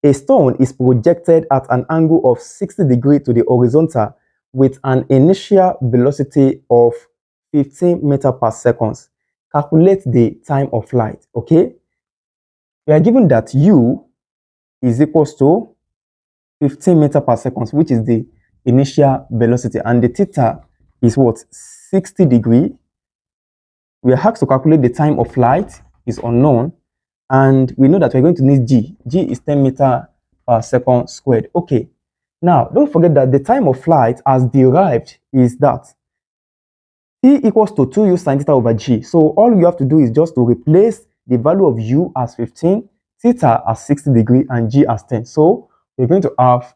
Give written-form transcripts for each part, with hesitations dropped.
A stone is projected at an angle of 60 degrees to the horizontal with an initial velocity of 15 meters per second. Calculate the time of flight. Okay, we are given that u is equals to 15 meters per second, which is the initial velocity, and the theta is what? 60 degrees. We are asked to calculate the time of flight, is unknown, and we know that we're going to need g. G is 10 meters per second squared. Okay, now don't forget that the time of flight as derived is that t equals to 2u sin theta over g. So all you have to do is just to replace the value of u as 15, theta as 60 degrees, and g as 10. So we're going to have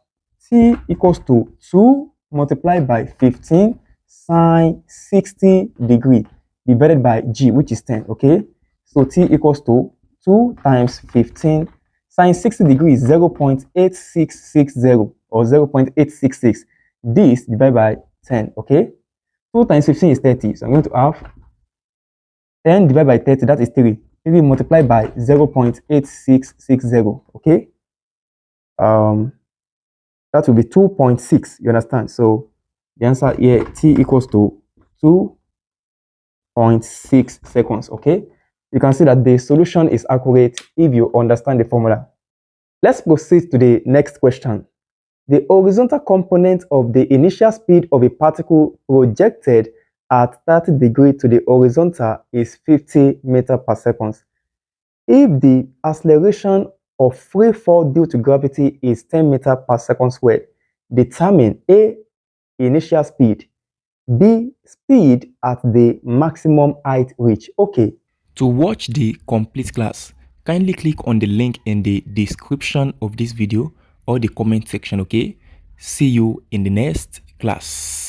t equals to 2 multiplied by 15 sine 60 degrees divided by g, which is 10. Okay, so t equals to 2 times 15 sine 60 degrees is 0.8660 or 0.866. This divided by 10. Okay, 2 times 15 is 30. So I'm going to have 10 divided by 30, that is 3. 3 multiplied by 0.8660. Okay, that will be 2.6. You understand? So the answer here, t equals to 2.6 seconds. Okay, you can see that the solution is accurate if you understand the formula. Let's proceed to the next question. The horizontal component of the initial speed of a particle projected at 30 degrees to the horizontal is 50 meters per second. If the acceleration of free fall due to gravity is 10 meters per second squared, determine A, initial speed, B, speed at the maximum height reached. Okay. To watch the complete class, kindly click on the link in the description of this video or the comment section. Okay, see you in the next class.